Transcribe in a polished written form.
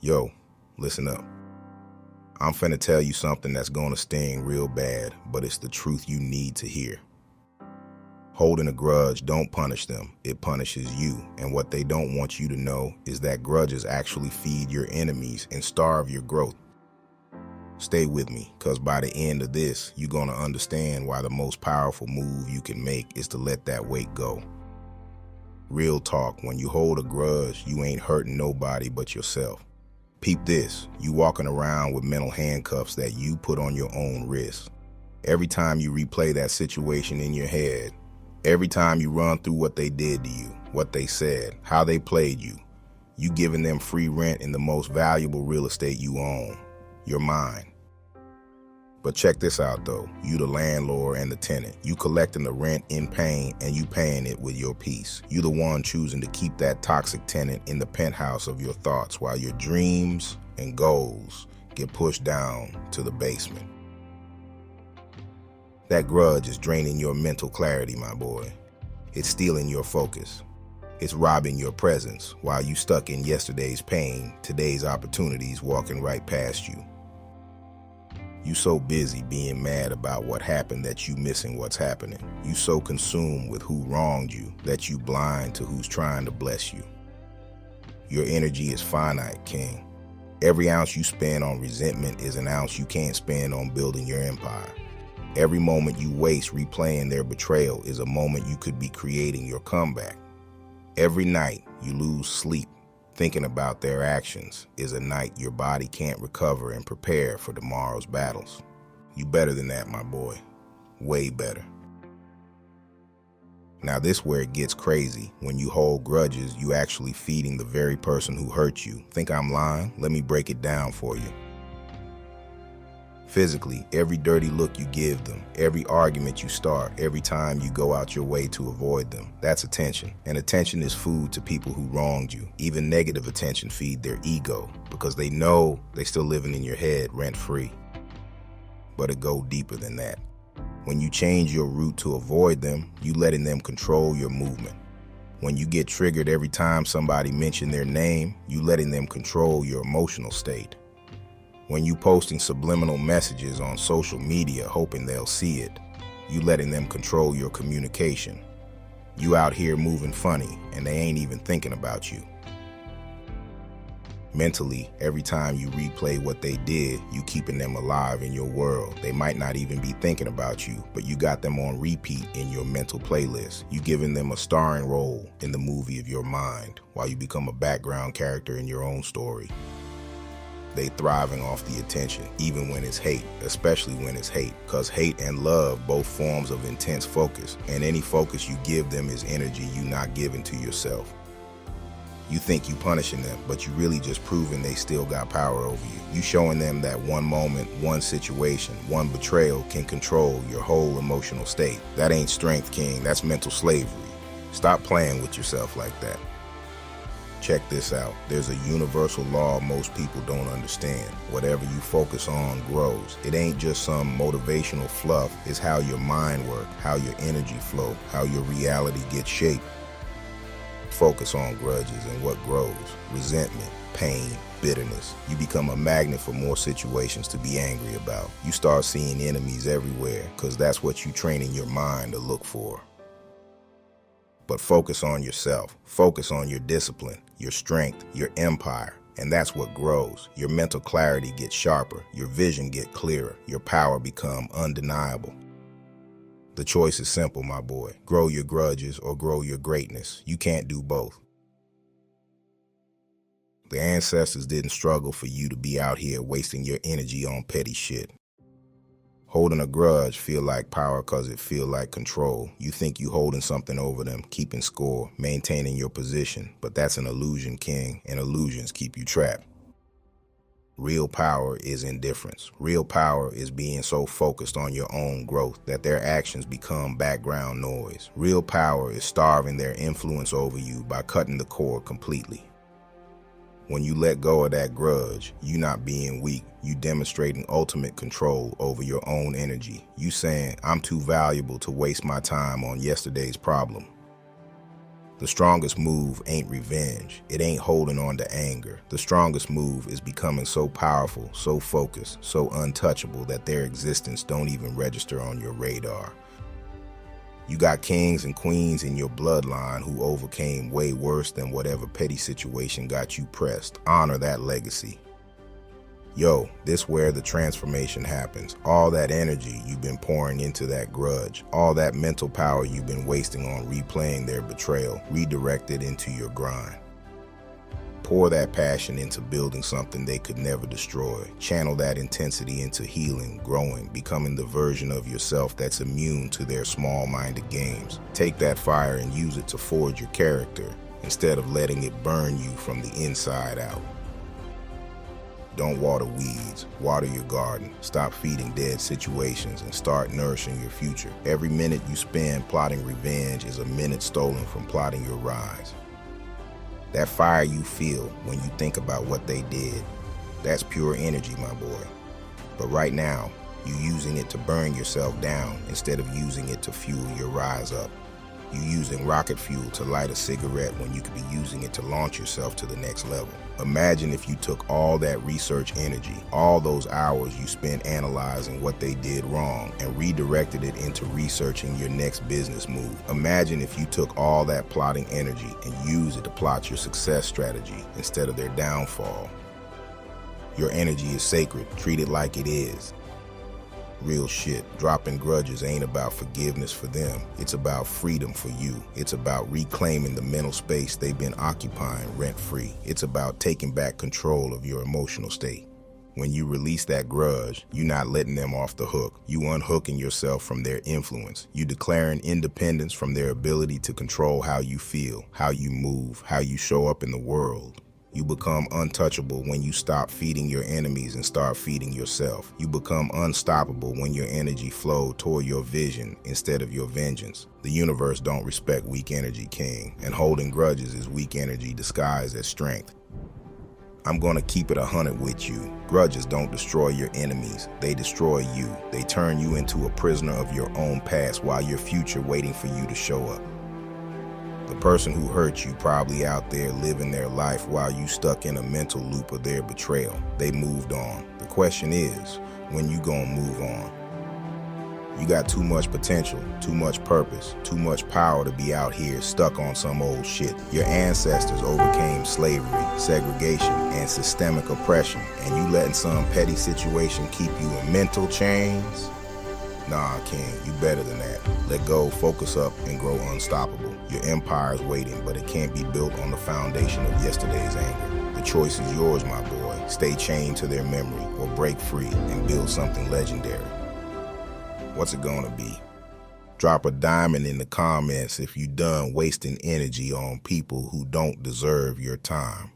Yo, listen up. I'm finna tell you something that's gonna sting real bad, but it's the truth you need to hear. Holding a grudge don't punish them, it punishes you. And what they don't want you to know is that grudges actually feed your enemies and starve your growth. Stay with me, cause by the end of this, you're gonna understand why the most powerful move you can make is to let that weight go. Real talk, when you hold a grudge, you ain't hurting nobody but yourself. Peep this, you walking around with mental handcuffs that you put on your own wrist. Every time you replay that situation in your head, every time you run through what they did to you, what they said, how they played you giving them free rent in the most valuable real estate you own, your mind. But check this out though, you the landlord and the tenant. You collecting the rent in pain and you paying it with your peace. You the one choosing to keep that toxic tenant in the penthouse of your thoughts while your dreams and goals get pushed down to the basement. That grudge is draining your mental clarity, my boy. It's stealing your focus. It's robbing your presence while you stuck in yesterday's pain, today's opportunities walking right past you. You so busy being mad about what happened that you missing what's happening. You so consumed with who wronged you that you blind to who's trying to bless you. Your energy is finite, King. Every ounce you spend on resentment is an ounce you can't spend on building your empire. Every moment you waste replaying their betrayal is a moment you could be creating your comeback. Every night you lose sleep thinking about their actions is a night your body can't recover and prepare for tomorrow's battles. You better than that, my boy. Way better. Now this where it gets crazy. When you hold grudges, you actually feeding the very person who hurt you. Think I'm lying? Let me break it down for you. Physically, every dirty look you give them, every argument you start, every time you go out your way to avoid them, that's attention. And attention is food to people who wronged you. Even negative attention feed their ego because they know they still living in your head rent-free. But it go deeper than that. When you change your route to avoid them, you letting them control your movement. When you get triggered every time somebody mention their name, you letting them control your emotional state. When you posting subliminal messages on social media hoping they'll see it, you letting them control your communication. You out here moving funny and they ain't even thinking about you. Mentally, every time you replay what they did, you keeping them alive in your world. They might not even be thinking about you, but you got them on repeat in your mental playlist. You giving them a starring role in the movie of your mind while you become a background character in your own story. They thriving off the attention, even when it's hate, especially when it's hate, because hate and love, both forms of intense focus, and any focus you give them is energy you not giving to yourself. You think you punishing them, but you really just proving they still got power over you. You showing them that one moment, one situation, one betrayal can control your whole emotional state. That ain't strength, King, that's mental slavery. Stop playing with yourself like that. Check this out. There's a universal law most people don't understand. Whatever you focus on grows. It ain't just some motivational fluff. It's how your mind works, how your energy flow, how your reality gets shaped. Focus on grudges and what grows. Resentment, pain, bitterness. You become a magnet for more situations to be angry about. You start seeing enemies everywhere because that's what you training your mind to look for. But focus on yourself. Focus on your discipline, your strength, your empire, and that's what grows. Your mental clarity gets sharper, your vision gets clearer, your power become undeniable. The choice is simple, my boy. Grow your grudges or grow your greatness. You can't do both. The ancestors didn't struggle for you to be out here wasting your energy on petty shit. Holding a grudge feel like power cause it feel like control. You think you holding something over them, keeping score, maintaining your position, but that's an illusion, King, and illusions keep you trapped. Real power is indifference. Real power is being so focused on your own growth that their actions become background noise. Real power is starving their influence over you by cutting the cord completely. When you let go of that grudge, you not being weak, you demonstrating ultimate control over your own energy. You saying, I'm too valuable to waste my time on yesterday's problem. The strongest move ain't revenge. It ain't holding on to anger. The strongest move is becoming so powerful, so focused, so untouchable that their existence don't even register on your radar. You got kings and queens in your bloodline who overcame way worse than whatever petty situation got you pressed. Honor that legacy. Yo, this where the transformation happens. All that energy you've been pouring into that grudge, all that mental power you've been wasting on replaying their betrayal, redirect it into your grind. Pour that passion into building something they could never destroy. Channel that intensity into healing, growing, becoming the version of yourself that's immune to their small-minded games. Take that fire and use it to forge your character, instead of letting it burn you from the inside out. Don't water weeds, water your garden. Stop feeding dead situations and start nourishing your future. Every minute you spend plotting revenge is a minute stolen from plotting your rise. That fire you feel when you think about what they did, that's pure energy, my boy. But right now, you're using it to burn yourself down instead of using it to fuel your rise up. You're using rocket fuel to light a cigarette when you could be using it to launch yourself to the next level. Imagine if you took all that research energy, all those hours you spent analyzing what they did wrong, and redirected it into researching your next business move. Imagine if you took all that plotting energy and used it to plot your success strategy instead of their downfall. Your energy is sacred. Treat it like it is. Real shit. Dropping grudges ain't about forgiveness for them. It's about freedom for you. It's about reclaiming the mental space they've been occupying rent-free. It's about taking back control of your emotional state. When you release that grudge, you're not letting them off the hook. You unhooking yourself from their influence. You declaring independence from their ability to control how you feel, how you move, how you show up in the world. You become untouchable when you stop feeding your enemies and start feeding yourself. You become unstoppable when your energy flows toward your vision instead of your vengeance. The universe don't respect weak energy, king, and holding grudges is weak energy disguised as strength. I'm gonna keep it 100 with you. Grudges don't destroy your enemies, they destroy you. They turn you into a prisoner of your own past while your future waiting for you to show up. The person who hurt you probably out there living their life while you stuck in a mental loop of their betrayal. They moved on. The question is, when you gonna move on? You got too much potential, too much purpose, too much power to be out here stuck on some old shit. Your ancestors overcame slavery, segregation, and systemic oppression, and you letting some petty situation keep you in mental chains? Nah, King, you better than that. Let go, focus up, and grow unstoppable. Your empire's waiting, but it can't be built on the foundation of yesterday's anger. The choice is yours, my boy. Stay chained to their memory, or break free and build something legendary. What's it gonna be? Drop a diamond in the comments if you done wasting energy on people who don't deserve your time.